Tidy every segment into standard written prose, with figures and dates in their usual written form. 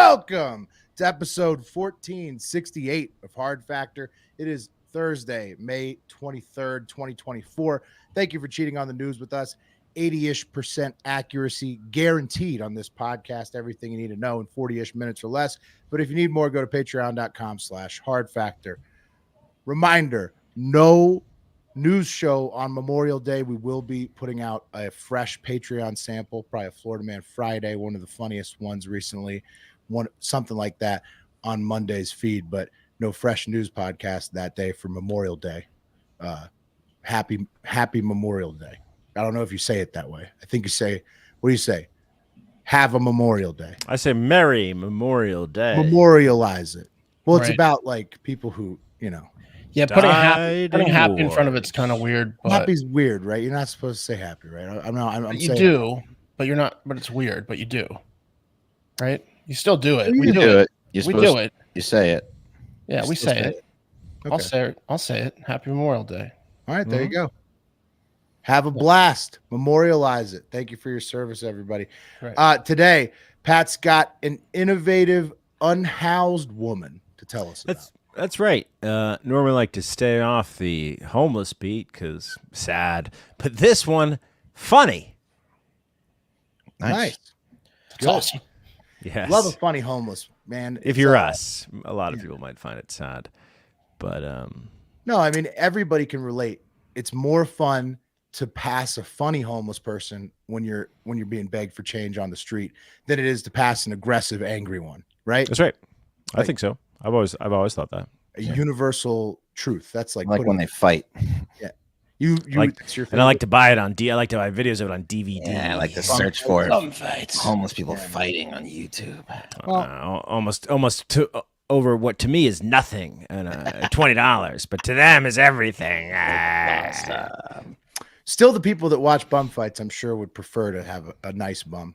Welcome to episode 1468 of Hard Factor. It is Thursday, May 23rd, 2024. Thank you for cheating on the news with us. 80-ish% accuracy guaranteed on this podcast. Everything you need to know in 40-ish minutes or less. But if you need more, go to patreon.com/Hard Factor. Reminder, no news show on Memorial Day. We will be putting out a fresh Patreon sample, probably a Florida Man Friday, one of the funniest ones recently, something like that on Monday's feed, but no fresh news podcast that day for Memorial Day. Happy Memorial Day. I don't know if you say it that way. I think you say, what do you say? Have a Memorial Day. I say Merry Memorial Day. Memorialize it. Well, it's about like people who, you know. Yeah, putting happy in front of it's kind of weird. But happy's weird, right? You're not supposed to say happy, right? You saying do, but you're not. But it's weird. But you do, right? You still do it. We do it. We do it. You say it. Yeah, we say it. Okay. I'll say it. Happy Memorial Day. All right, there you go. Have a blast. Memorialize it. Thank you for your service, everybody. Right. Today, Pat's got an innovative, unhoused woman to tell us about. That's right. Normally like to stay off the homeless beat because sad, but this one, funny. Nice. That's awesome. Yes. Love a funny homeless, man. If you're us, a lot of people might find it sad, but no, I mean, everybody can relate. It's more fun to pass a funny homeless person when you're being begged for change on the street than it is to pass an aggressive, angry one, right? That's right. I think so. I've always thought that. A universal truth. That's like when they fight. Yeah. You like, and I like to buy it on I like to buy videos of it on DVD. Yeah, I like to search for it. Homeless people fighting on YouTube. Almost over what to me is nothing, and $20, but to them is everything. Still, the people that watch bum fights, I'm sure, would prefer to have a nice bum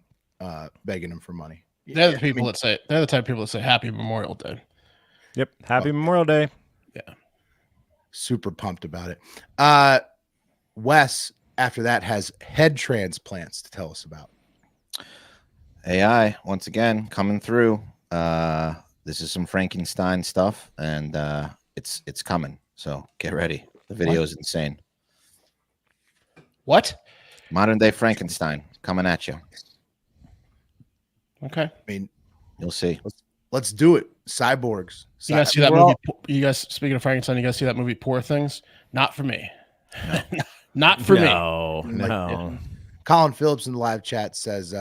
begging them for money. They're the people that say. They're the type of people that say Happy Memorial Day. Yep, Happy Memorial Day. Yeah, super pumped about it. Wes, after that, has head transplants to tell us about. AI once again coming through. This is some Frankenstein stuff, and it's coming. So get ready. The video is insane. What? Modern day Frankenstein coming at you. Okay. I mean, you'll see. Let's do it. Cyborgs. You guys see that movie? You guys, speaking of Frankenstein, you guys see that movie Poor Things? Not for me. No. Not for me. No. Colin Phillips in the live chat says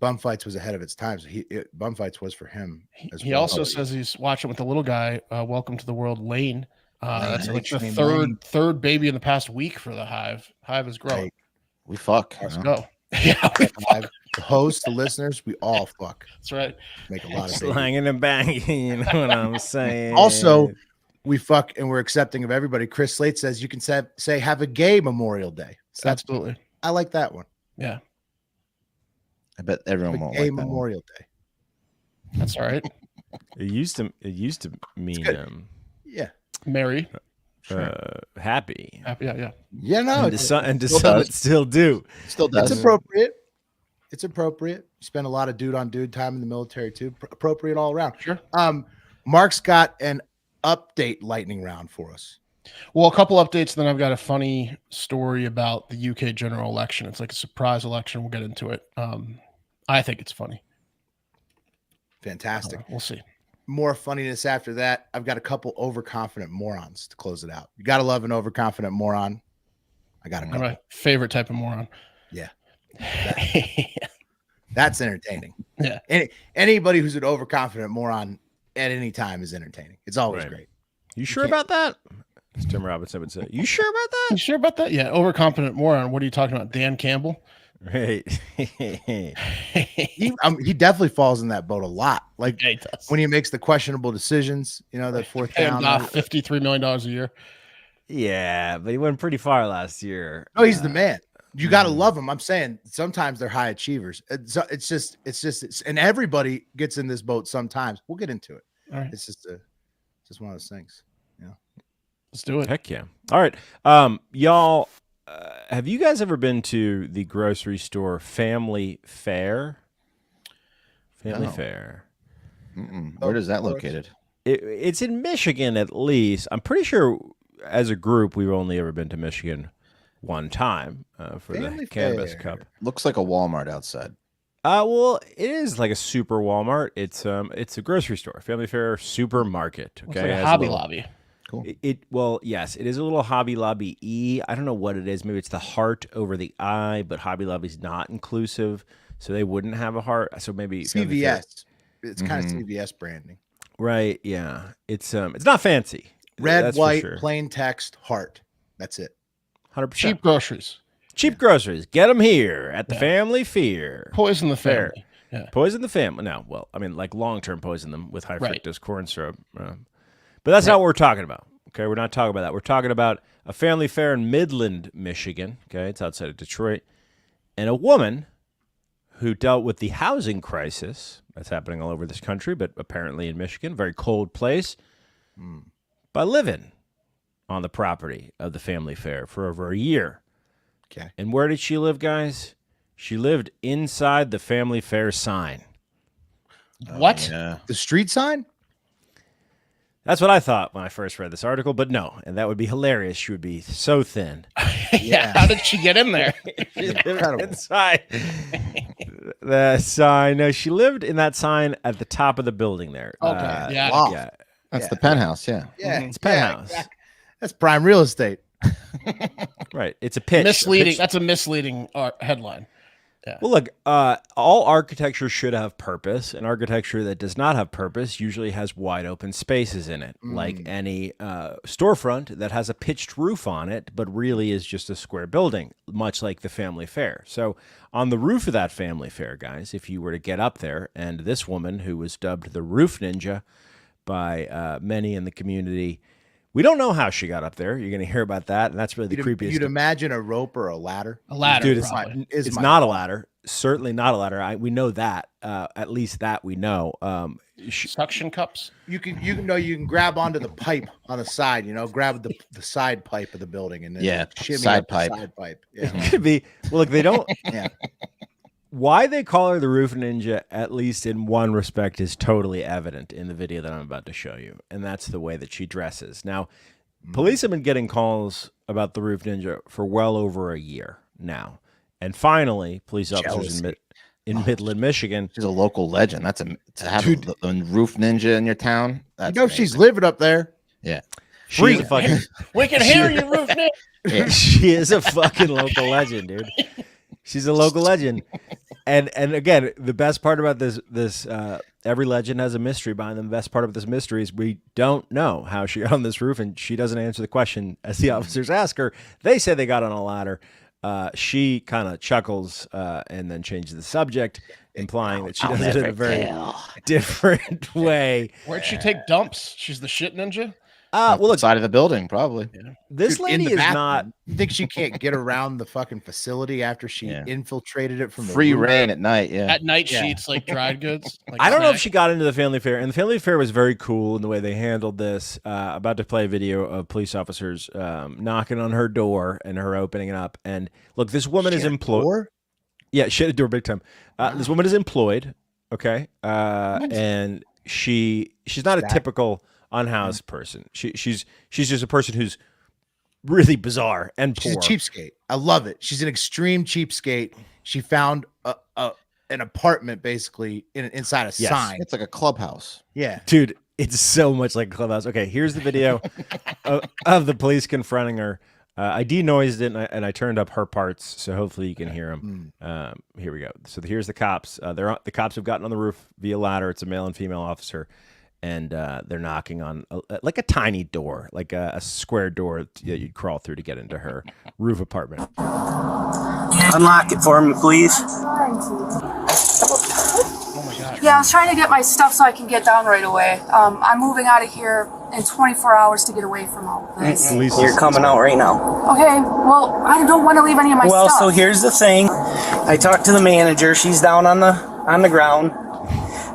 Bum Fights was ahead of its time. So Bum Fights was for him. He also says he's watching with the little guy. Welcome to the World, Lane. That's like the third baby in the past week for the Hive. Hive is growing. Hey, we fuck. Let's go. Yeah, the hosts, the listeners, we all fuck. That's right. Make a lot of slanging and banging. You know what I'm saying? Also, we fuck and we're accepting of everybody. Chris Slate says you can say have a gay Memorial Day. So absolutely. I like that one. Yeah. I bet everyone won't like that Memorial one. Day. That's all right. It used to mean yeah. Merry. Happy. Yeah. Yeah, no. And to some it still do. Still does. It's appropriate. It's appropriate. You spend a lot of dude on dude time in the military too. Appropriate all around. Sure. Mark's got an update lightning round for us. Well, a couple updates, then I've got a funny story about the UK general election. It's like a surprise election. We'll get into it. I think it's funny. Fantastic. We'll see. More funniness after that. I've got a couple overconfident morons to close it out. You gotta love an overconfident moron. I got a couple. My favorite type of moron. Yeah. That's entertaining. Yeah. Anybody who's an overconfident moron at any time is entertaining. It's always great. You sure about that? As Tim Robinson would say. You sure about that? You sure about that? Yeah. Overconfident moron. What are you talking about? Dan Campbell? Right. He definitely falls in that boat a lot. Like when he makes the questionable decisions, you know, that fourth down. $53 million a year. Yeah, but he went pretty far last year. Oh, he's the man. You got to love him. I'm saying sometimes they're high achievers. It's just, and everybody gets in this boat sometimes. We'll get into it. All right. It's just one of those things. Yeah. Let's do it. Heck yeah. All right. Y'all, have you guys ever been to the grocery store Family Fair? Family Fair. Where is that located? It's in Michigan, at least. I'm pretty sure as a group, we've only ever been to Michigan one time for Family the Cannabis Fair. Cup. Looks like a Walmart outside. Well, it is like a super Walmart. It's a grocery store, Family Fair supermarket. Okay, It's like a Hobby Lobby. Cool. Well, yes, it is a little Hobby Lobby-y. I don't know what it is. Maybe it's the heart over the I, but Hobby Lobby's not inclusive, so they wouldn't have a heart. So maybe Family Fair. CVS. It's kind of CVS branding. Right? Yeah. It's not fancy. Red, that's for white, sure. plain text, heart. That's it. 100%. Cheap groceries. Cheap groceries. Get them here at the Family Fair. Poison the Fair. family. Yeah. Poison the family. No, well, I mean, like long-term poison them with high Right. fructose corn syrup. But that's not what we're talking about. Okay, we're not talking about that. We're talking about a family fair in Midland, Michigan. Okay, it's outside of Detroit. And a woman who dealt with the housing crisis that's happening all over this country, but apparently in Michigan, very cold place, by living on the property of the family fair for over a year. Okay. And where did she live, guys? She lived inside the family fair sign. What? Yeah. The street sign? That's what I thought when I first read this article, but no. And that would be hilarious. She would be so thin. Yeah. How did she get in there? She lived inside the sign. No, she lived in that sign at the top of the building there. Okay. Yeah. Wow. Yeah. That's the penthouse. Yeah. Yeah. It's penthouse. exactly. That's prime real estate. Right. It's a pitch. Misleading. A pitch. That's a misleading headline. Well, look, all architecture should have purpose. An architecture that does not have purpose usually has wide open spaces in it, like any storefront that has a pitched roof on it, but really is just a square building, much like the family fair. So on the roof of that family fair, guys, if you were to get up there, and this woman who was dubbed the Roof Ninja by many in the community, we don't know how she got up there. You're going to hear about that, and that's really the creepiest. You'd imagine a rope or a ladder. A ladder. Dude, probably. it's not a ladder. Certainly not a ladder. We know that. At least that we know. Suction cups. You can grab onto the pipe on the side. Grab the side pipe of the building and then shimmy side up the pipe. side pipe. Yeah. It could be. Well, look, they don't. Yeah. Why they call her the Roof Ninja, at least in one respect, is totally evident in the video that I'm about to show you, and that's the way that she dresses. Now, police have been getting calls about the Roof Ninja for well over a year now, and finally, police officers in Midland, Michigan. She's a local legend. To have a roof ninja in your town. That's She's living up there. Yeah. She's a fucking. We can hear you, Roof Nick. Yeah. She is a fucking local legend, dude. She's a local legend. And again, the best part about this every legend has a mystery behind them. The best part of this mystery is we don't know how she got on this roof, and she doesn't answer the question as the officers ask her. They say they got on a ladder. She kind of chuckles and then changes the subject, implying that she does it in a very different way. Where'd she take dumps? She's the shit ninja. Well, look, Side of the building, probably. this Dude, in lady the is bathroom. not. You think she can't get around the fucking facility after she infiltrated it from the Free roof? reign at night. Yeah. At night, she eats like dried goods. Like I don't know if snacks. she got into the family fair, and the family fair was very cool in the way they handled this. About to play a video of police officers knocking on her door and her opening it up. And look, this woman is employed. Door? Yeah, she had a door big time. This woman is employed, okay, and she's not a typical unhoused person. She's just a person who's really bizarre and poor. She's a cheapskate. I love it. She's an extreme cheapskate. She found an apartment basically inside a sign. It's like a clubhouse. Yeah. Dude, it's so much like Clubhouse. Okay, here's the video of the police confronting her. I denoised it and I turned up her parts, so hopefully you can hear them. Here we go. So here's the cops. The cops have gotten on the roof via ladder. It's a male and female officer, and they're knocking on like a tiny door, like a square door that you'd crawl through to get into her roof apartment. Unlock it for me, please. Oh my god. Yeah, I was trying to get my stuff so I can get down right away. I'm moving out of here in 24 hours to get away from all of this. You're coming out right now. Okay, well, I don't want to leave any of my Well, stuff. so here's the thing. I talked to the manager. She's down on the ground.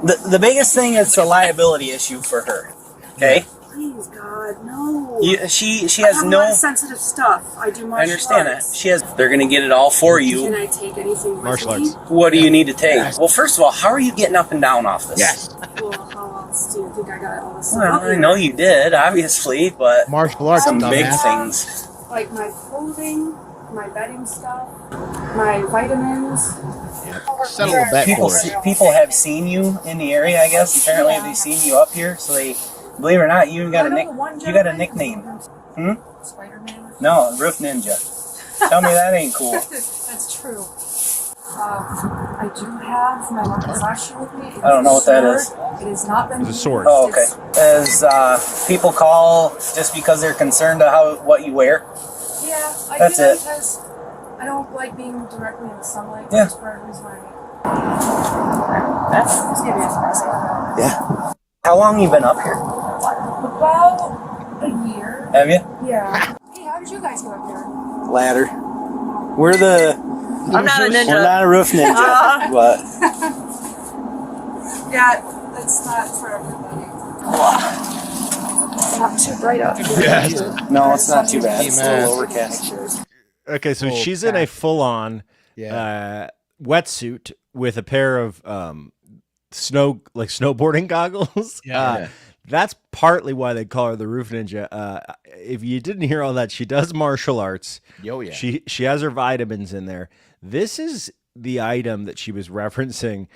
The biggest thing is a liability issue for her. Okay? Please, God, no. She I has have a no. lot of sensitive stuff. I do martial I understand arts. that. She has. They're gonna get it all for Can you. I take anything with Martial me? arts. What do you need to take? Well, first of all, how are you getting up and down off this? Yes. Well, how Do you think I got all this? Well, I know you did, obviously, but Martial arts, some big dumbass. things. Like my clothing, my bedding stuff, my vitamins. Settle a bet People, for us. people have seen you in the area, I guess. Apparently, they've seen you up here, so they, believe it or not, you got a nickname. Hmm? Spider-Man. No, Roof Ninja. Tell me that ain't cool. That's true. I do have my Wakizashi with me. I don't know what that is. It has not been. It's a sword. Oh, okay. As people call just because they're concerned about what you wear. Yeah, I That's do that it. because I don't like being directly in the sunlight. Yeah. That's for a reason why. That's, Maybe I yeah. How long you been up here? About a year. Have you? Yeah. Hey, how did you guys get up here? Ladder. We're the. I'm not a ninja. We're not a roof ninja, but Yeah, that's not for everybody. It's not too bright up. Yes. no, it's not too bad. It's a little overcast. Okay, so Full she's in a pack. full-on Yeah. wetsuit with a pair of snowboarding goggles. Yeah. That's partly why they call her the Roof Ninja. If you didn't hear all that, she does martial arts. Yo, yeah. She has her vitamins in there. This is the item that she was referencing.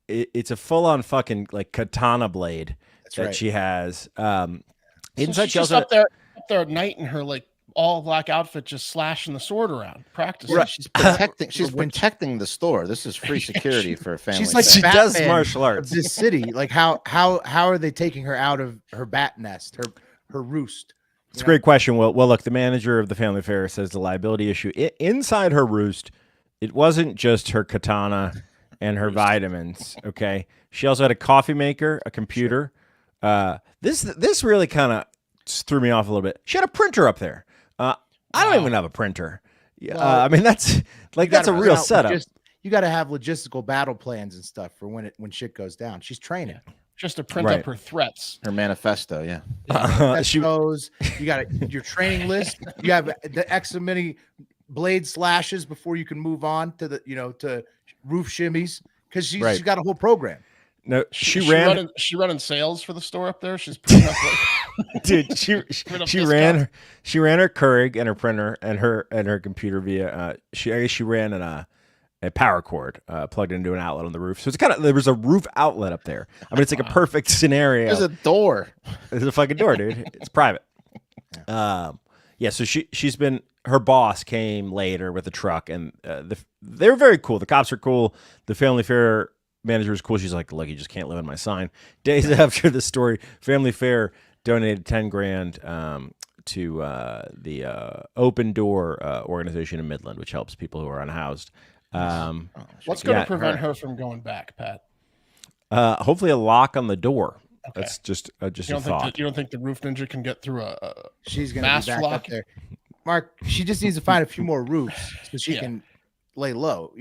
It's a full-on fucking like katana blade that right. she has. So Inside, she's she just also up there at night in her like all black outfit, just slashing the sword around, practicing. Right. She's protecting. She's protecting the store. This is free security for a family. She's like She the does Batman martial of arts. this city. Like how are they taking her out of her bat nest, her roost? It's a great question. Well, look, the manager of the family fair says the liability issue inside her roost. It wasn't just her katana and her vitamins. Okay, she also had a coffee maker, a computer. This really kind of threw me off a little bit. She had a printer up there. I don't even have a printer. Well, I mean, that's like that's a real setup. You got to have logistical battle plans and stuff for when shit goes down. She's training. Just to print Right. up her threats. Her manifesto. Yeah. She- Goes. You got your training list. You have the X of many blade slashes before you can move on to the to roof shimmies because she's Right. got a whole program. no, Is she ran. She running sales for the store up there. She's putting up like, Dude, she ran her Keurig and her printer and her computer via she ran a power cord plugged into an outlet on the roof. So it's there was a roof outlet up there. I mean, it's like a perfect scenario. There's a door. There's a fucking door, dude. It's private. Yeah. So she's been. Her boss came later with a truck, and they were very cool. The cops are cool. The family fair manager was cool. She's like, "Look, you just can't live in my sign." Days after the story, Family Fair donated $10,000 to the Open Door organization in Midland, which helps people who are unhoused. what's going to Yeah, prevent her from going back, Pat? Hopefully, a lock on the door. Okay. That's just a You don't thought. think you don't think the roof ninja can get through a She's gonna be mask back lock? up there. Mark, she just needs to find a few more roofs so she Yeah. can lay low.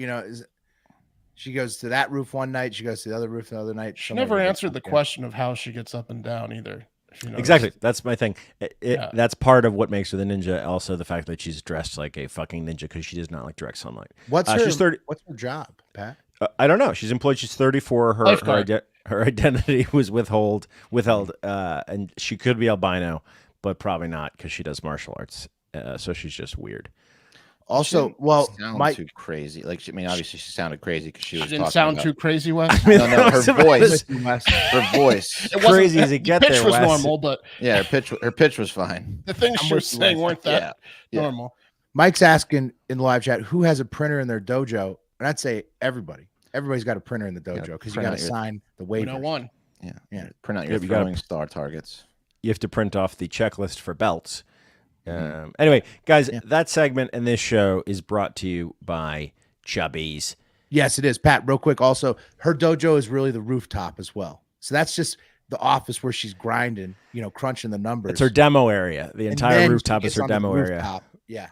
She goes to that roof one night. She goes to the other roof the other night. She never answered the question of how she gets up and down either. if you notice. Exactly. That's my thing. Yeah. That's part of what makes her the ninja. Also, the fact that she's dressed like a fucking ninja because she does not like direct sunlight. What's her? She's 30. What's her job, Pat? I don't know. She's employed. She's 34. Lifeguard. Her identity was withheld, and she could be albino, but probably not because she does martial arts. So she's just weird. Also, well, sound Mike, too crazy. Like, I mean, obviously she sounded crazy because she was She didn't talking sound about- too crazy, Wes. No, her voice. Wes. Her voice. It wasn't- Crazy as it the get pitch there, was Wes. normal, but Yeah, her pitch was fine. the things she with was you, saying Wes. weren't that Yeah. normal. Mike's asking in the live chat who has a printer in their dojo, and I'd say everybody. Everybody's got a printer in the dojo because you print got out to your- sign the We waiver. know one. Yeah. Print out Yeah, your you gotta- throwing star targets. You have to print off the checklist for belts. Anyway, guys, that segment in this show is brought to you by Chubbies. Yes, it is. Pat, real quick. Also, her dojo is really the rooftop as well. So that's just the office where she's grinding, crunching the numbers. It's her demo area. The And entire then rooftop she is gets her on the demo area. rooftop. Yeah.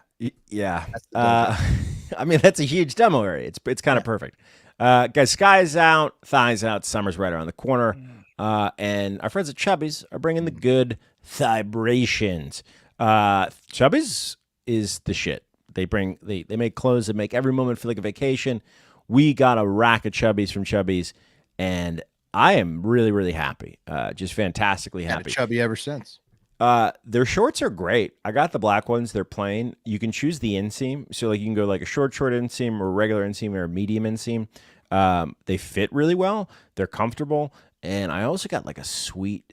Yeah. That's the dojo. I mean, that's a huge demo area. It's kind of perfect. Guys, sky's out, thighs out, summer's right around the corner. And our friends at Chubbies are bringing the good vibrations. Chubbies is the shit. They make clothes that make every moment feel like a vacation. We got a rack of Chubbies from Chubbies, and I am really, really happy. Just fantastically Had a happy. chubby ever since. Their shorts are great. I got the black ones. They're plain. You can choose the inseam. So like you can go like a short inseam or regular inseam or a medium inseam. They fit really well. They're comfortable. And I also got like a sweet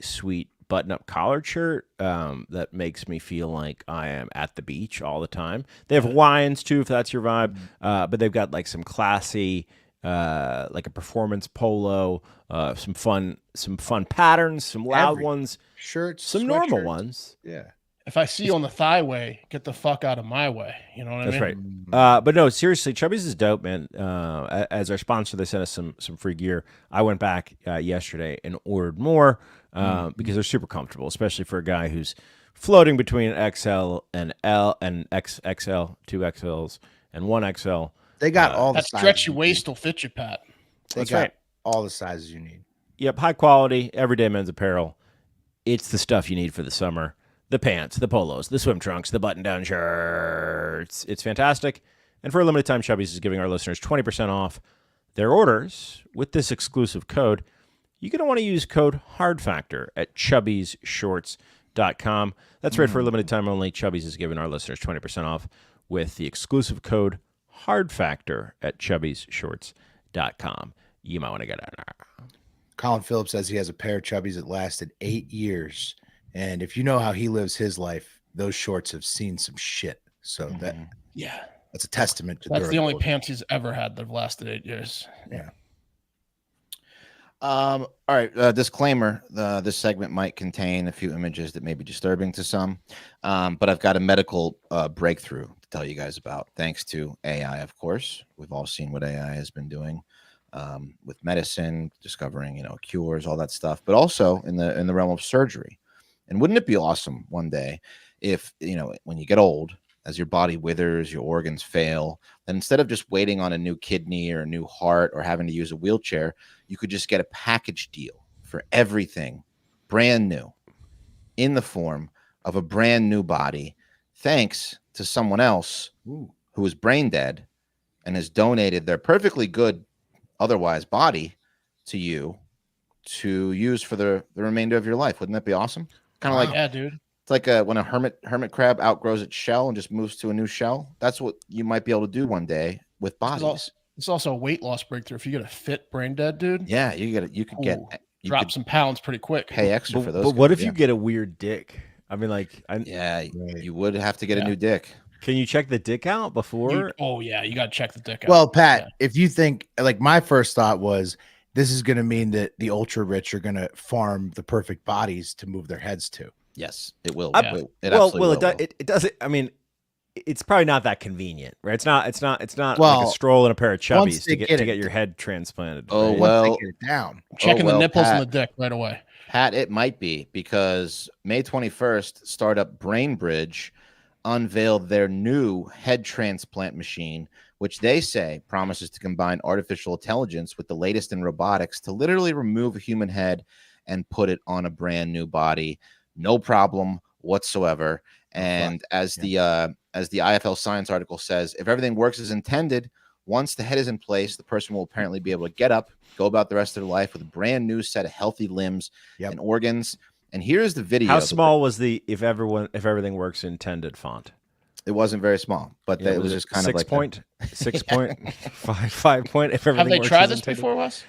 button-up collared shirt that makes me feel like I am at the beach all the time. They have Hawaiians too, if that's your vibe. But they've got like some classy, like a performance polo, some fun patterns, some loud ones, shirts, some normal ones. Yeah. If I see you on the thigh way, get the fuck out of my way. You know what I mean? That's right. But no, seriously, Chubbies is dope, man. As our sponsor, they sent us some free gear. I went back yesterday and ordered more because they're super comfortable, especially for a guy who's floating between XL and L and XXL, 2XLs, and 1XL. They got all the that sizes stretchy you waist need. will fit you, Pat. They That's got right. all the sizes you need. Yep, high quality, everyday men's apparel. It's the stuff you need for the summer. The pants, the polos, the swim trunks, the button-down shirts. It's fantastic. And for a limited time, Chubbies is giving our listeners 20% off their orders with this exclusive code. You're going to want to use code HARDFACTOR at chubbiesshorts.com. That's right, for a limited time only. Chubbies is giving our listeners 20% off with the exclusive code HARDFACTOR at chubbiesshorts.com. You might want to get out there. Colin Phillips says he has a pair of Chubbies that lasted 8 years. And if you know how he lives his life, those shorts have seen some shit. So that's a testament to That's the only durability. pants he's ever had that have lasted 8 years. Yeah. All right. Disclaimer: this segment might contain a few images that may be disturbing to some, but I've got a medical breakthrough to tell you guys about. Thanks to AI, of course. We've all seen what AI has been doing with medicine, discovering cures, all that stuff, but also in the realm of surgery. And wouldn't it be awesome one day if, when you get old, as your body withers, your organs fail, then instead of just waiting on a new kidney or a new heart or having to use a wheelchair, you could just get a package deal for everything brand new in the form of a brand new body, thanks to someone else who is brain dead and has donated their perfectly good otherwise body to you to use for the remainder of your life. Wouldn't that be awesome? Kind of like, yeah, dude. It's like when a hermit crab outgrows its shell and just moves to a new shell. That's what you might be able to do one day with bodies. It's also a weight loss breakthrough. If you get a fit brain dead, dude. Yeah, you could drop some pounds pretty quick. Pay extra for those. But what if you get a weird dick? I mean, you would have to get a new dick. Can you check the dick out before? You got to check the dick out. Well, Pat, if you think, like, my first thought was this is going to mean that the ultra rich are going to farm the perfect bodies to move their heads to. Yes, it will. It doesn't. I mean, it's probably not that convenient, right? It's not like a stroll and a pair of Chubbies to get your head transplanted. Oh, right? well, get it down. Checking the nipples and the dick right away. Pat, it might be, because May 21st, startup BrainBridge unveiled their new head transplant machine, which they say promises to combine artificial intelligence with the latest in robotics to literally remove a human head and put it on a brand new body. No problem whatsoever. And as the IFL Science article says, if everything works as intended, once the head is in place, the person will apparently be able to get up, go about the rest of their life with a brand new set of healthy limbs and organs. And here's the video. How small was the if everything works intended font? It wasn't very small, but it was just kind of like 6 point, 5 point. If everything have they works tried as this intended. before, Wes?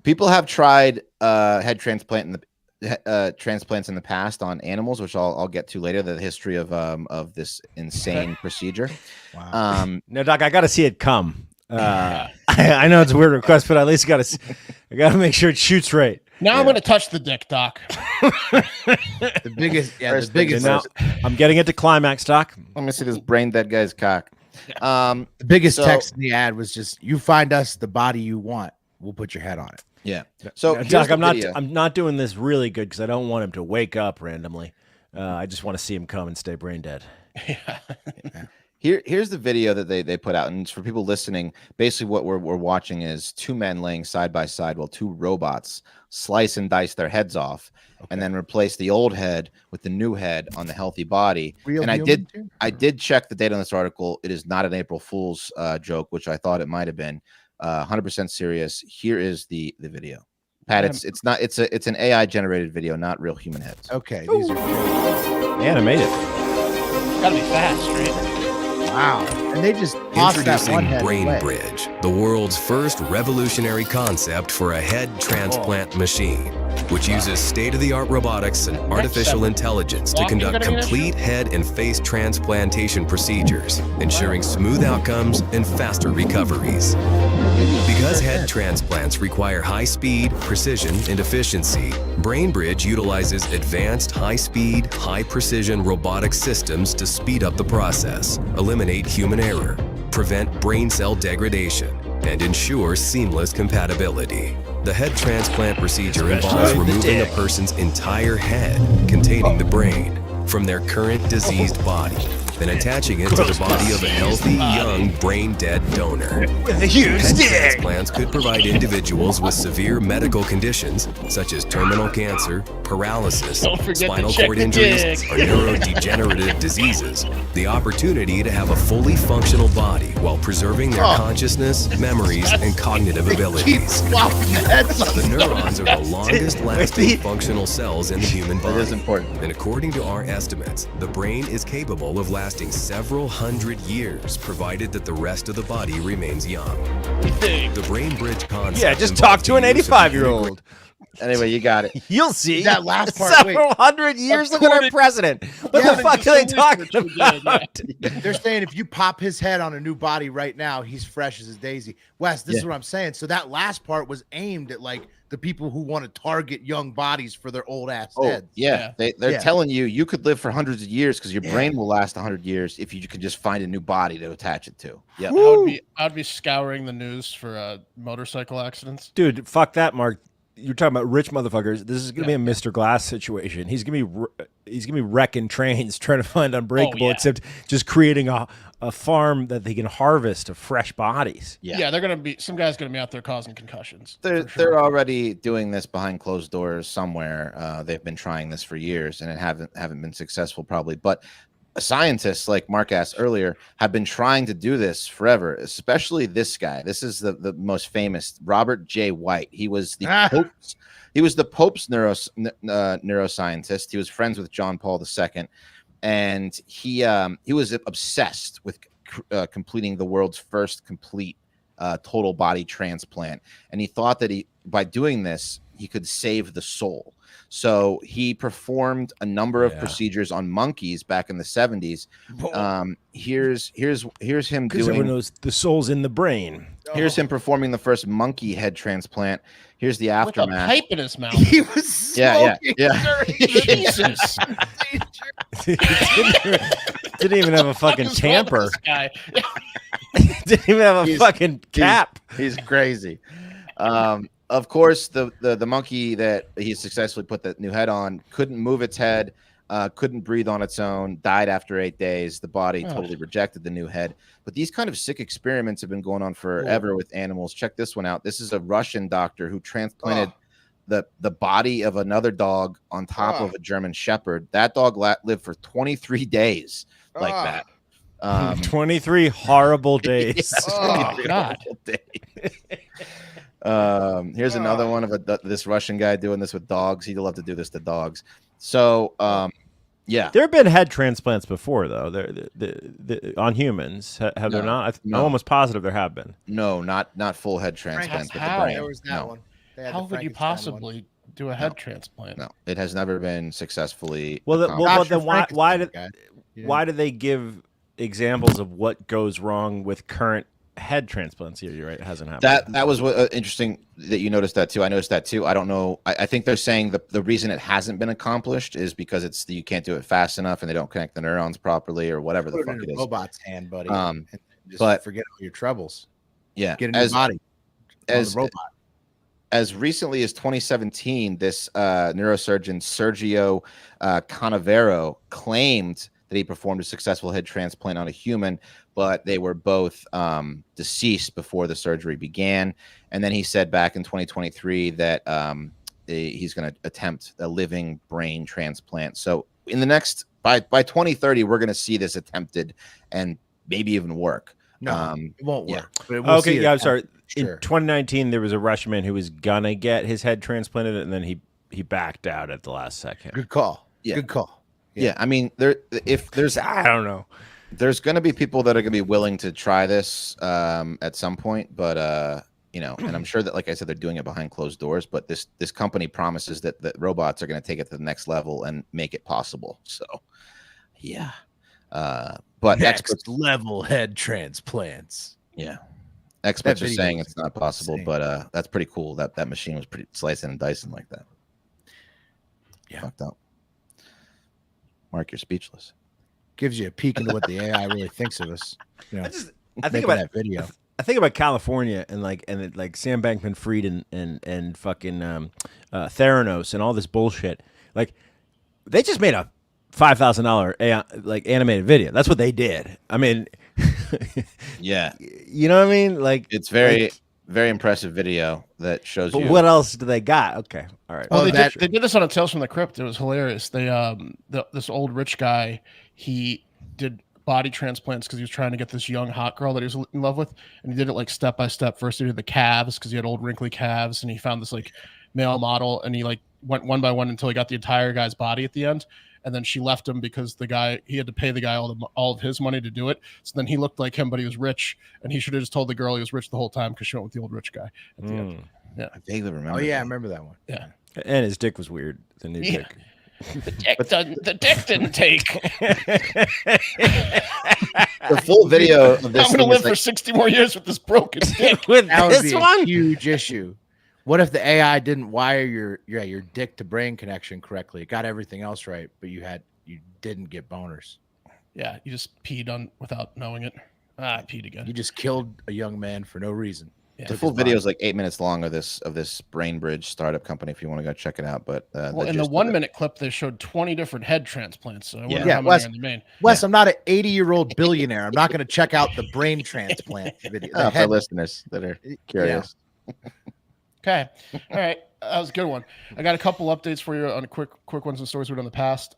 People have tried head transplants in the past on animals, which I'll get to later. The history of this insane procedure. Wow. No, Doc, I got to see it come. I know it's a weird request, but at least I got to make sure it shoots right. Now I'm going to touch the dick, Doc. The biggest. Now, I'm getting it to climax, Doc. Let me see this brain dead guy's cock. The biggest text in the ad was just, "You find us the body you want, we'll put your head on it." Yeah. So Doc, I'm not doing this really good because I don't want him to wake up randomly. I just want to see him come and stay brain dead. Here's the video that they put out, and for people listening, basically what we're watching is two men laying side by side while two robots slice and dice their heads off, and then replace the old head with the new head on the healthy body. And I did check the date on this article. It is not an April Fool's joke, which I thought it might have been. 100% serious. Here is the video. Pat, it's not it's an AI generated video, not real human heads. Okay, these are Animated. Gotta be fast, right? wow, and they just tossed that one Introducing head Brain away. Bridge, the world's first revolutionary concept for a head transplant machine, which uses state-of-the-art robotics and artificial intelligence to conduct complete head and face transplantation procedures, ensuring smooth outcomes and faster recoveries. Because head transplants require high speed, precision, and efficiency, BrainBridge utilizes advanced high-speed, high-precision robotic systems to speed up the process, eliminate human error, prevent brain cell degradation, and ensure seamless compatibility. The head transplant procedure involves removing a person's entire head containing the brain from their current diseased body, then attaching it to the body of a healthy, young, brain-dead donor. With a huge Head dick. transplants could provide individuals with severe medical conditions such as terminal cancer, paralysis, Don't forget to spinal check cord the injuries, dick. or neurodegenerative diseases the opportunity to have a fully functional body while preserving their consciousness, memories, and cognitive Keep abilities. flopping the heads on The neurons are the longest lasting functional cells in the human That body. is important. And according to our estimates, the brain is capable of lasting several hundred years, provided that the rest of the body remains young. The brain bridge concept. Yeah, just involves talk to the an use of 85-year-old. Anyway, you got it. You'll see. That last part, Several hundred years of our According- president. What the according fuck to are they some talking research we did, about? They're saying if you pop his head on a new body right now, he's fresh as a daisy. Wes, this is what I'm saying. So that last part was aimed at like the people who want to target young bodies for their old ass heads. Yeah, they're Yeah. telling you could live for hundreds of years because your brain will last 100 years if you could just find a new body to attach it to. Yeah. I'd be scouring the news for motorcycle accidents. Dude, fuck that, Mark. You're talking about rich motherfuckers. This is gonna be a Mr. Glass situation. He's gonna be wrecking trains trying to find Unbreakable, except just creating a farm that they can harvest of fresh bodies. Yeah, they're gonna be some guy's gonna be out there causing concussions. They're already doing this behind closed doors somewhere. They've been trying this for years and it haven't been successful probably. But scientists, like Mark asked earlier, have been trying to do this forever, especially this guy. This is the most famous, Robert J. White. He was the Pope's neuroscientist. He was friends with John Paul II, and he was obsessed with completing the world's first complete total body transplant, and he thought that by doing this he could save the soul. So he performed a number of procedures on monkeys back in the 70s. Here's him Because everyone doing. knows the soul's in the brain. Here's him performing the first monkey head transplant. Here's the With a aftermath. pipe in his mouth. He was Yeah. Jesus. Didn't even have a fucking What is wrong with tamper. this guy? Didn't even have a fucking cap. He's crazy. Of course, the monkey that he successfully put the new head on couldn't move its head, couldn't breathe on its own, died after 8 days. The body totally rejected the new head. But these kind of sick experiments have been going on forever with animals. Check this one out. This is a Russian doctor who transplanted the body of another dog on top of a German Shepherd. That dog lived for 23 days like that. 23 horrible days. Oh, God. Here's another one of this Russian guy doing this with dogs. He'd love to do this to dogs. So, yeah, There have been head transplants before, though. On humans, have there not? I'm almost positive there have been. no, not full head transplants with the How? brain. There was that No. one. They had How the would you Frankenstein one. possibly do a head transplant? No, it has never been successfully. Well, accomplished. then why Frankenstein did guy. why do they give examples of what goes wrong with current head transplants? You're right, it hasn't happened. That was what, interesting that you noticed that too. I noticed that too. I don't know. I think they're saying the reason it hasn't been accomplished is because you can't do it fast enough and they don't connect the neurons properly or whatever the Put it fuck in it a is. robot's hand, buddy. Um, and just but- forget all your troubles. Yeah, Get a new body. as the robot. as recently as 2017, this neurosurgeon Sergio Canavero claimed that he performed a successful head transplant on a human, but they were both deceased before the surgery began. And then he said back in 2023 that he's going to attempt a living brain transplant. So in the next by 2030, we're going to see this attempted and maybe even work. No, it won't yeah. work. But we'll see Okay, it yeah, I'm at- sorry. Sure. In 2019, there was a Russian who was gonna get his head transplanted, and then he backed out at the last second. Good call. Yeah. Good call. Yeah, I mean, I don't know. there's going to be people that are going to be willing to try this at some point, but you know, and I'm sure that, like I said, they're doing it behind closed doors. But this company promises that robots are going to take it to the next level and make it possible. So, yeah. But experts, level head transplants. yeah, experts are video saying was it's not possible, insane. but that's pretty cool. That machine was pretty slicing and dicing like that. Yeah. Fucked up. Mark, you're speechless. Gives you a peek into what the AI really thinks of us. You know, I think making about that video. I think about California and like Sam Bankman-Fried and fucking Theranos and all this bullshit. Like they just made a $5,000 like animated video. That's what they did. I mean, Yeah, you know what I mean? Like it's very like, very impressive video that shows but you. what else do they got? Okay, all right. Well, Oh, they did this on a Tales from the Crypt. It was hilarious. They this old rich guy, he did body transplants because he was trying to get this young hot girl that he was in love with, and he did it like step by step. First he did the calves because he had old wrinkly calves, and he found this like male model, and he like went one by one until he got the entire guy's body at the end. And then she left him because he had to pay the guy all of his money to do it. So then he looked like him, but he was rich, and he should have just told the girl he was rich the whole time because she went with the old rich guy at the end. I vaguely remember. Oh yeah, I that. remember that one. Yeah. And his dick was weird. The new dick. The dick didn't take. The full video of this I'm gonna thing live is for like, 60 more years with this broken dick. With That would this be a one? huge issue. What if the AI didn't wire your dick to brain connection correctly? It got everything else right, but you didn't get boners. Yeah, you just peed on without knowing it. I peed again. You just killed a young man for no reason. Yeah. the full video is like 8 minutes long of this Brain Bridge startup company. If you want to go check it out, but Well, in the 1 minute clip, they showed 20 different head transplants. So I wonder Yeah, how many Wes- are in the main. Wes, I'm not an 80-year-old billionaire. I'm not going to check out the brain transplant video. The for head- listeners that are curious. Okay. All right. That was a good one. I got a couple updates for you on quick ones and stories we've done in the past.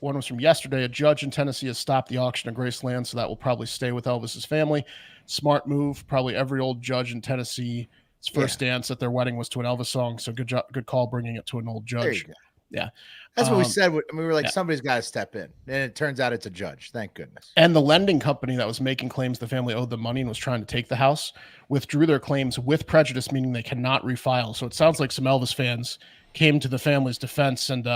One was from yesterday. A judge in Tennessee has stopped the auction of Graceland, so that will probably stay with Elvis's family. Smart move. Probably every old judge in Tennessee's first dance at their wedding was to an Elvis song. So good call bringing it to an old There you judge. go. Yeah. That's what we said. We were like, yeah. somebody's got to step in. And it turns out it's a judge. Thank goodness. And the lending company that was making claims the family owed them money and was trying to take the house withdrew their claims with prejudice, meaning they cannot refile. So it sounds like some Elvis fans came to the family's defense and,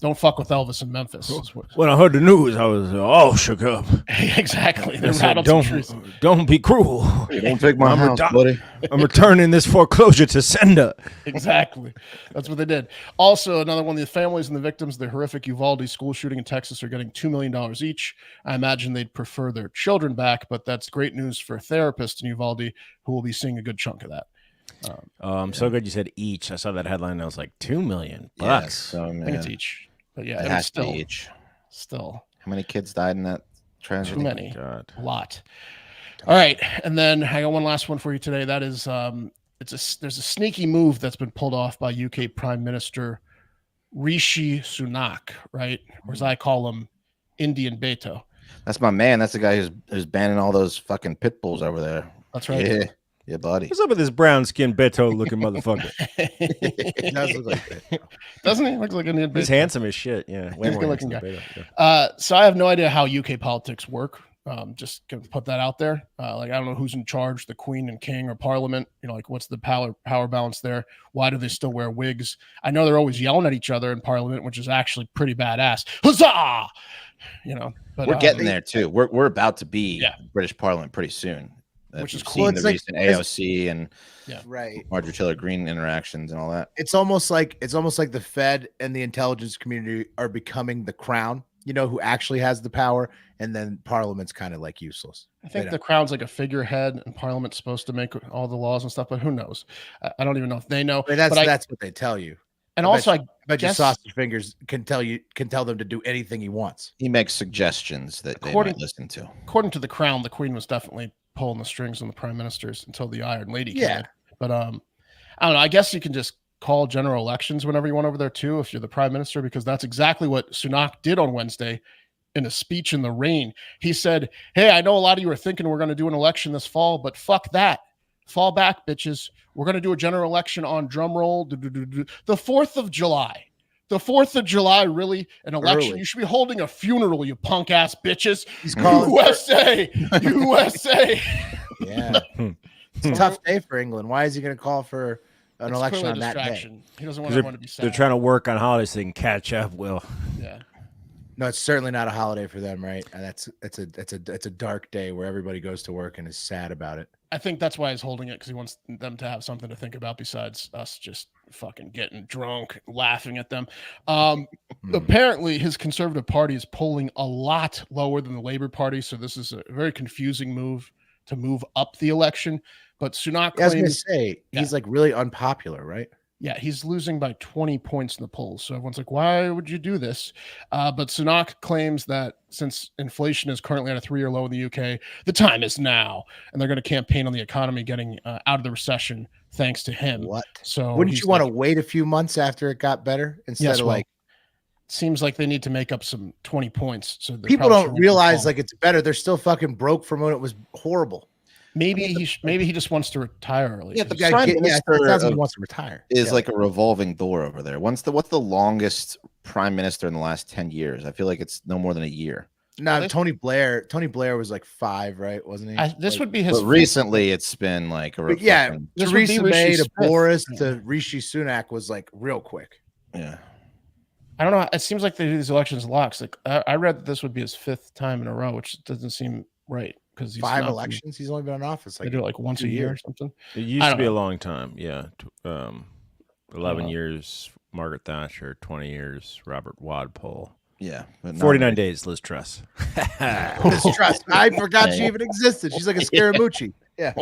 don't fuck with Elvis in Memphis. When I heard the news, I was all shook up. Exactly. They I said, rattled some truth. don't be cruel. Don't take my house, buddy. I'm returning this foreclosure to sender. Exactly. That's what they did. Also, another one, the families and the victims of the horrific Uvalde school shooting in Texas are getting $2 million each. I imagine they'd prefer their children back, but that's great news for therapists in Uvalde who will be seeing a good chunk of that. I'm so good you said each. I saw that headline and I was like, $2 million Yeah, bucks. so, I think it's each. But yeah, It I mean, has to be still, each. still How many kids died in that tragedy? too many. God. A lot. All right, and then I got one last one for you today. That is, there's a sneaky move that's been pulled off by UK Prime Minister Rishi Sunak, right? Or as I call him, Indian Beto. That's my man. That's the guy who's banning all those fucking pit bulls over there. That's right. Yeah, buddy. What's up with this brown skinned Beto looking motherfucker? It does look like that. Doesn't he? Looks like an Indian He's Beto. handsome as shit. Yeah. Way He's a more good-looking handsome guy. than Beto, yeah. So I have no idea how UK politics work. Just gonna put that out there. I don't know who's in charge, the Queen and King or Parliament. Like what's the power balance there? Why do they still wear wigs? I know they're always yelling at each other in Parliament, which is actually pretty badass. Huzzah! But We're getting there too. We're about to be British Parliament pretty soon. Which is You've cool. seen It's the like- recent AOC and Right. Marjorie Taylor Greene interactions and all that. It's almost like the Fed and the intelligence community are becoming the crown, who actually has the power, and then Parliament's kind of like useless. I think the crown's like a figurehead, and Parliament's supposed to make all the laws and stuff. But who knows? I don't even know if they know. But that's what they tell you. And I also, bet I your guess sausage fingers can tell them to do anything he wants. He makes suggestions that they might listen to. according to the Crown, the Queen was definitely pulling the strings on the prime ministers until the Iron Lady came in. But I don't know. I guess you can just call general elections whenever you want over there too, if you're the prime minister, because that's exactly what Sunak did on Wednesday. in a speech in the rain. He said, "Hey, I know a lot of you are thinking we're going to do an election this fall, but fuck that. Fall back, bitches. We're going to do a general election on drum roll, the 4th of July. The 4th of July, really? An election? Early. You should be holding a funeral, you punk ass bitches. He's calling USA, USA." Yeah. It's a tough day for England. Why is he going to call for an election on that day? He doesn't want everyone to be sad. They're trying to work on holidays so they can catch up, Will. Yeah. No, it's certainly not a holiday for them, right? And it's a dark day where everybody goes to work and is sad about it. I think that's why he's holding it, because he wants them to have something to think about besides us just fucking getting drunk, laughing at them. Apparently, his Conservative Party is polling a lot lower than the Labour Party, so this is a very confusing move to move up the election. But Sunak claims, I was going to say, he's like really unpopular, right? Yeah, he's losing by 20 points in the polls. So everyone's like, why would you do this? But Sunak claims that since inflation is currently at a 3-year low in the UK, the time is now. And they're going to campaign on the economy getting out of the recession thanks to him. What? So wouldn't you want to wait a few months after it got better instead of like... Seems like they need to make up some 20 points. So people don't realize like it's better. They're still fucking broke from when it was horrible. Maybe he just wants to retire early. Yeah, the guy Prime Minister he wants to retire. Is like a revolving door over there. What's the longest prime minister in the last 10 years? I feel like it's no more than a year. No, Tony Blair. Tony Blair was like 5, right? Wasn't he? This would be his. But recently, it's been like a Theresa May to Boris to Rishi Sunak was like real quick. Yeah. I don't know. It seems like they do these elections locks. Like I read that this would be his 5th time in a row, which doesn't seem right. Because 5 elections, he's only been in office. Like, they do it like once a year or something. It used to be a long time. Yeah, 11 years Margaret Thatcher, 20 years Robert Walpole. Yeah, 49 days Liz Truss. Liz Truss. I forgot she even existed. She's like a Scaramucci. Yeah.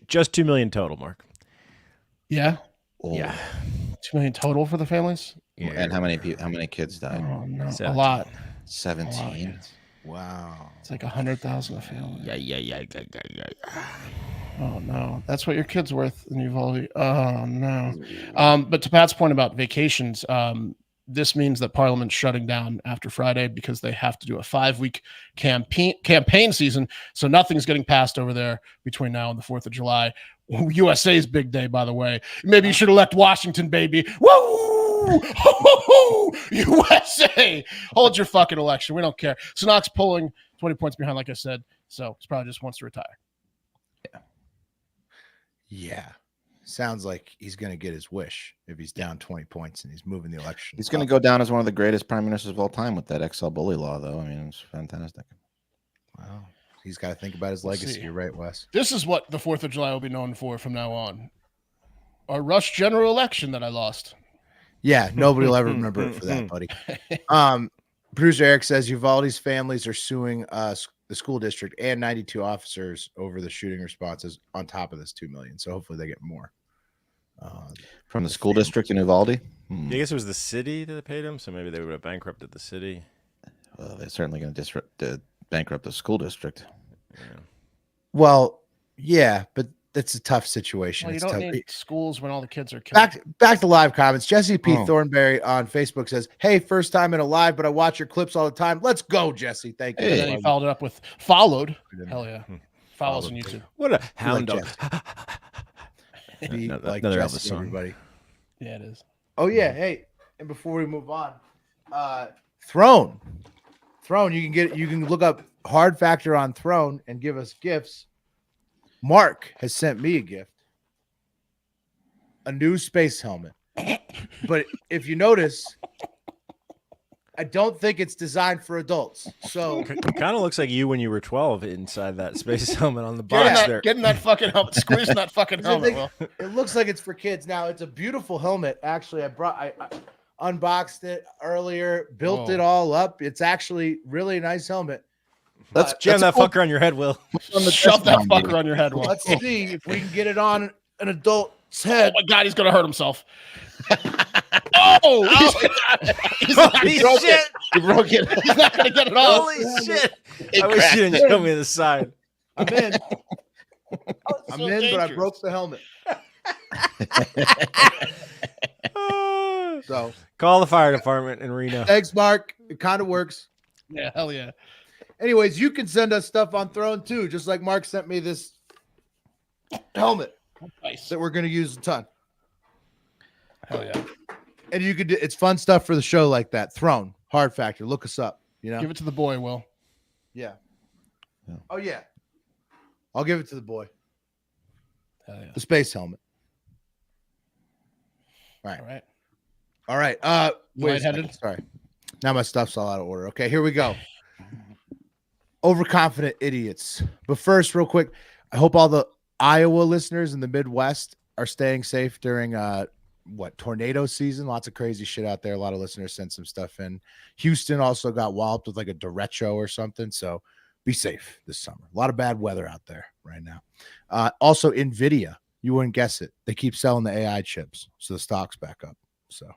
Just 2 million total, Mark. Yeah. Oh. Yeah. 2 million total for the families. Yeah. And how many kids died? Oh no, a lot. 17. Wow. It's like 100,000 a family. Yeah. Oh no, that's what your kid's worth in Uvalde. Oh no. But to Pat's point about vacations, this means that Parliament's shutting down after Friday because they have to do a 5-week campaign season. So nothing's getting passed over there between now and the 4th of July. USA's big day, by the way. Maybe you should elect Washington, baby. Woo! USA! Hold your fucking election. We don't care. Sunak's pulling 20 points behind, like I said. So he probably just wants to retire. Yeah. Sounds like he's going to get his wish if he's down 20 points and he's moving the election. He's going to go down as one of the greatest prime ministers of all time with that XL bully law, though. I mean, it's fantastic. Wow. He's got to think about his legacy. You're right, Wes. This is what the 4th of July will be known for from now on. Our rush general election that I lost. Yeah, nobody will ever remember it for that, buddy. Producer Eric says Uvalde's families are suing the school district and 92 officers over the shooting responses on top of this 2 million. So hopefully they get more. From the school district in Uvalde? I guess it was the city that paid him, so maybe they would have bankrupted the city. Well, they're certainly going to bankrupt the school district. Yeah. Well, yeah, but that's a tough situation. Well, you don't need schools when all the kids are killed. Back to live comments. Jesse P. Thornberry on Facebook says, "Hey, first time in a live, but I watch your clips all the time. Let's go, Jesse. Thank you." And then he followed it up with followed. Hell yeah. Follows on YouTube. What a hound dog. Like another Jesse, Elvis song. Everybody. Yeah, it is. Oh, yeah. Hey, and before we move on, Throne, you can look up Hard Factor on Throne and give us gifts. Mark has sent me a gift, a new space helmet. But if you notice, I don't think it's designed for adults. So it kind of looks like you when you were 12 inside that space helmet on the box there. Getting that fucking helmet, squeezing that fucking helmet. It looks like it's for kids. Now it's a beautiful helmet. Actually, I unboxed it earlier, built it all up. It's actually really nice helmet. Let's jam that fucker on your head, Will. Shove that fucker on your head, Will. Let's see if we can get it on an adult's head. Oh my God, he's gonna hurt himself. Oh, he's Holy shit! He broke it. He's not gonna get it off. Holy shit! I wish you didn't show me the side. I'm in. I'm in, but I broke the helmet. So call the fire department in Reno. thanks, Mark. It kind of works. Yeah, hell yeah. Anyways, you can send us stuff on Throne too, just like Mark sent me this helmet Nice. that we're going to use a ton. Hell yeah. And you could do, it's fun stuff for the show like that. Throne, Hard Factor. Look us up. You know? Give it to the boy, Will. Yeah. Oh yeah. I'll give it to the boy. Hell yeah. The space helmet. All right. All right. Wait a second. Lightheaded? Sorry. Now my stuff's all out of order. Okay, here we go. Overconfident idiots. But first, real quick, I hope all the Iowa listeners in the Midwest are staying safe during tornado season. Lots of crazy shit out there. A lot of listeners sent some stuff in. Houston also got walloped with like a derecho or something. So be safe this summer. A lot of bad weather out there right now. Also, Nvidia. You wouldn't guess it. They keep selling the AI chips, so the stock's back up. So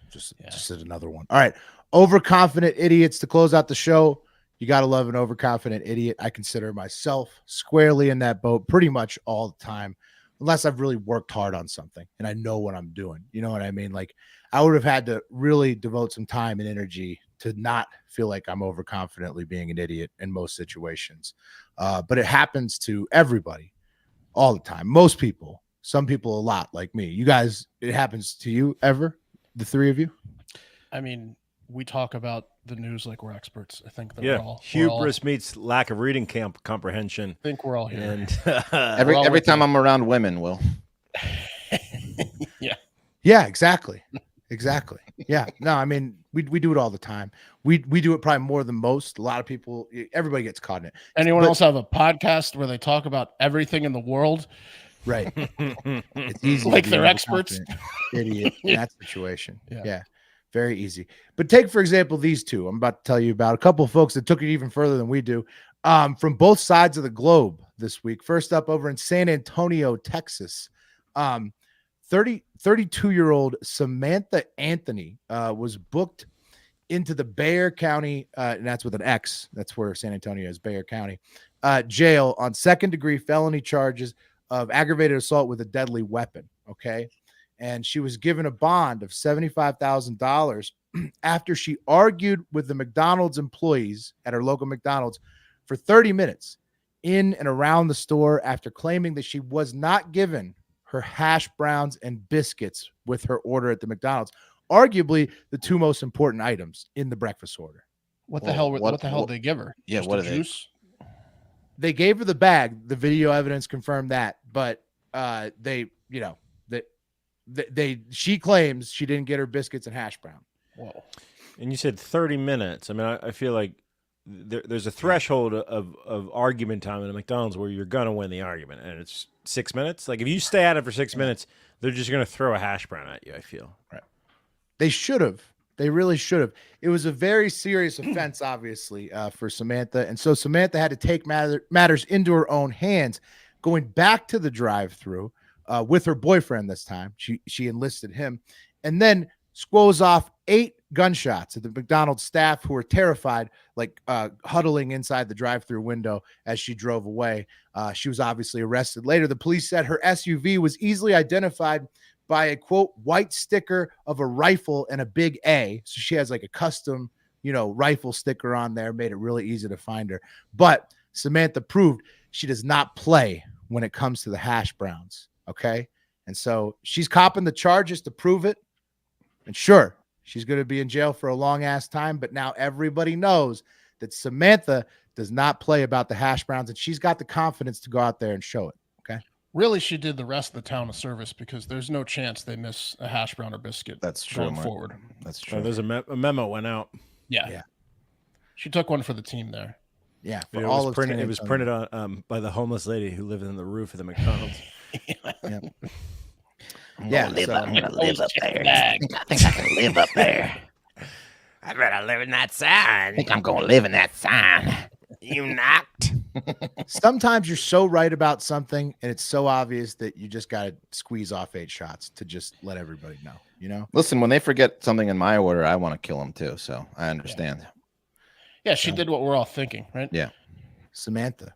just another one. All right. Overconfident idiots to close out the show. You got to love an overconfident idiot. I consider myself squarely in that boat pretty much all the time, unless I've really worked hard on something and I know what I'm doing. You know what I mean? Like I would have had to really devote some time and energy to not feel like I'm overconfidently being an idiot in most situations. But it happens to everybody all the time. Most people, some people a lot like me. You guys, it happens to you ever? The three of you? I mean, we talk about the news like we're experts. I think that Hubris meets lack of reading comprehension. I think we're all here. And every time I'm around women, Will. Yeah, exactly. Exactly. Yeah. No, I mean, we do it all the time. We do it probably more than most. A lot of people, everybody gets caught in it. Anyone else have a podcast where they talk about everything in the world? Right. It's easy. Like they're experts. Idiot in that situation. Yeah. Very easy. But take, for example, these two. I'm about to tell you about a couple of folks that took it even further than we do from both sides of the globe this week. First up, over in San Antonio, Texas, 32-year-old Samantha Anthony was booked into the Bexar County, and that's with an X. That's where San Antonio is, Bexar County, jail on second-degree felony charges of aggravated assault with a deadly weapon, okay? And she was given a bond of $75,000 after she argued with the McDonald's employees at her local McDonald's for 30 minutes in and around the store after claiming that she was not given her hash browns and biscuits with her order at the McDonald's, arguably the two most important items in the breakfast order. What the hell did they give her? Yeah, Just what a are they? juice? They gave her the bag. The video evidence confirmed that, but she claims she didn't get her biscuits and hash brown. Whoa. And you said 30 minutes. I mean, I feel like there's a threshold of argument time at a McDonald's where you're going to win the argument, and it's 6 minutes. Like if you stay at it for 6 minutes, they're just going to throw a hash brown at you, I feel. Right. They should have. They really should have. It was a very serious offense, obviously, for Samantha. And so Samantha had to take matters into her own hands, going back to the drive-thru with her boyfriend this time. She enlisted him, and then squoze off 8 gunshots at the McDonald's staff who were terrified, like huddling inside the drive-thru window as she drove away. She was obviously arrested later. The police said her SUV was easily identified by a, quote, white sticker of a rifle and a big A. So she has like a custom, rifle sticker on there, made it really easy to find her. But Samantha proved she does not play when it comes to the hash browns. Okay. And so she's copping the charges to prove it. And sure, she's going to be in jail for a long ass time. But now everybody knows that Samantha does not play about the hash browns, and she's got the confidence to go out there and show it. Okay. Really, she did the rest of the town a service because there's no chance they miss a hash brown or biscuit. That's true. Going forward. That's true. There's a memo went out. Yeah. She took one for the team there. Yeah. It was printed on by the homeless lady who lived in the roof of the McDonald's. Yeah. I'm gonna live up there. I think I can live up there. I better live in that sign. I think I'm gonna live in that sign. You knocked. Sometimes you're so right about something, and it's so obvious that you just got to squeeze off 8 shots to just let everybody know, Listen, when they forget something in my order, I want to kill them too. So I understand. Yeah, she did what we're all thinking, right? Yeah. Samantha,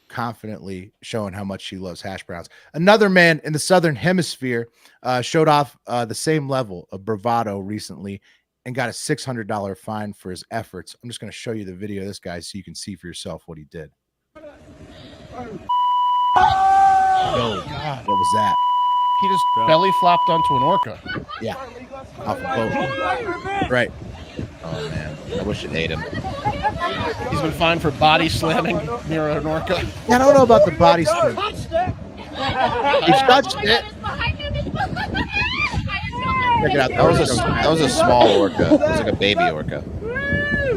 confidently showing how much she loves hash browns. Another man in the Southern Hemisphere showed off the same level of bravado recently and got a $600 fine for his efforts. I'm just going to show you the video of this guy so you can see for yourself what he did. Oh, God. What was that? He just belly flopped onto an orca. Yeah. Off a boat. Right. Oh, man. I wish it ate him. He's been fined for body slamming near an orca. Yeah, I don't know about the body slam. He touched it. Check it out. That was a small orca. It was like a baby orca.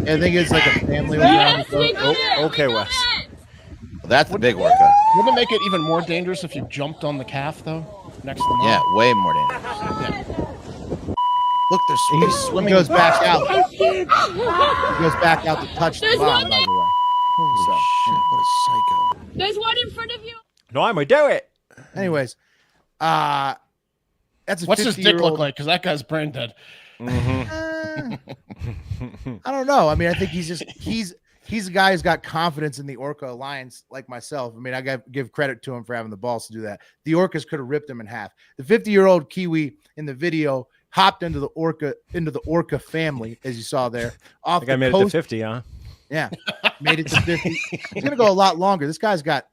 I think it's like a family was around the boat. Oh, okay, Wes. That's the big orca. Wouldn't it make it even more dangerous if you jumped on the calf, though? Next to the mom? Yeah, way more dangerous. Yeah. Look, he's swimming. He goes back out. He goes back out to touch the mom, by the way. Holy shit, what a psycho. There's one in front of you. No, I'm gonna do it. Anyways, that's a What's his dick 50-year-old look like? Because that guy's brain dead. I don't know. I mean, I think he's a guy who's got confidence in the Orca Alliance, like myself. I mean, I got to give credit to him for having the balls to do that. The orcas could have ripped him in half. The 50-year-old Kiwi in the video hopped into the orca family, as you saw there. Off the I made coast. it to 50, huh? Yeah, made it to 50. He's gonna go a lot longer. This guy's got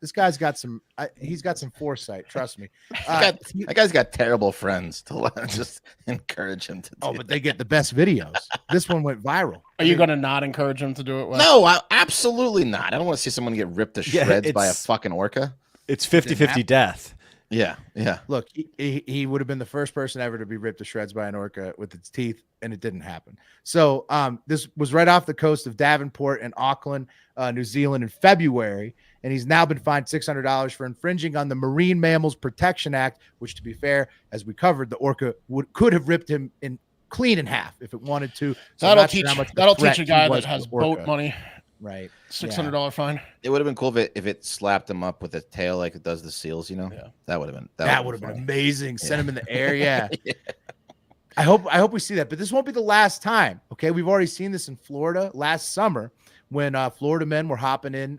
some. He's got some foresight. Trust me. That guy's got terrible friends to just encourage him to do But they get the best videos. This one went viral. Are you going to not encourage him to do it? Wes? No, absolutely not. I don't want to see someone get ripped to shreds by a fucking orca. It's 50-50 death. Yeah. Look, he would have been the first person ever to be ripped to shreds by an orca with its teeth, and it didn't happen. So this was right off the coast of Devonport and Auckland, New Zealand in February, and he's now been fined $600 for infringing on the Marine Mammals Protection Act, which, to be fair, as we covered, the orca could have ripped him clean in half if it wanted to. So that'll teach a guy that has boat money. Right. $600 fine. It would have been cool if it slapped him up with a tail like it does the seals, Yeah. That would have been that would have been amazing. Send him in the air, yeah. I hope we see that, but this won't be the last time. Okay, we've already seen this in Florida last summer when Florida men were hopping in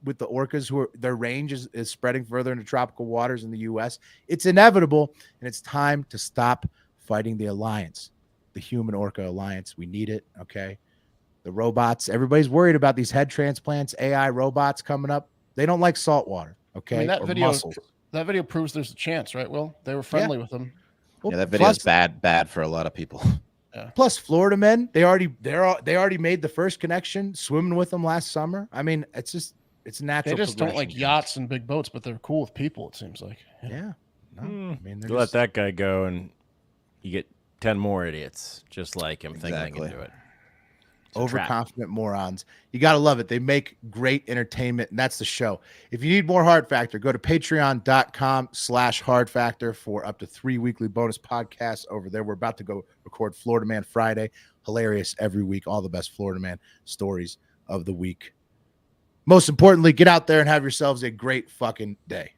with the orcas their range is spreading further into tropical waters in the U.S. It's inevitable, and it's time to stop fighting the alliance, the Human Orca Alliance. We need it. Okay. The robots, everybody's worried about these head transplants, AI robots coming up. They don't like salt water, okay? I mean, that video proves there's a chance, right, Will? They were friendly with them. Well, that video's bad for a lot of people. Yeah. Plus, Florida men, they already made the first connection swimming with them last summer. I mean, it's natural. They just don't like yachts and big boats, but they're cool with people, it seems like. Yeah. No, I mean, you let that guy go and you get 10 more idiots just like him thinking they can do it. Overconfident morons. You got to love it. They make great entertainment, and that's the show. If you need more Hard Factor, go to patreon.com/Hard Factor for up to 3 weekly bonus podcasts over there. We're about to go record Florida Man Friday. Hilarious every week. All the best Florida Man stories of the week. Most importantly, get out there and have yourselves a great fucking day.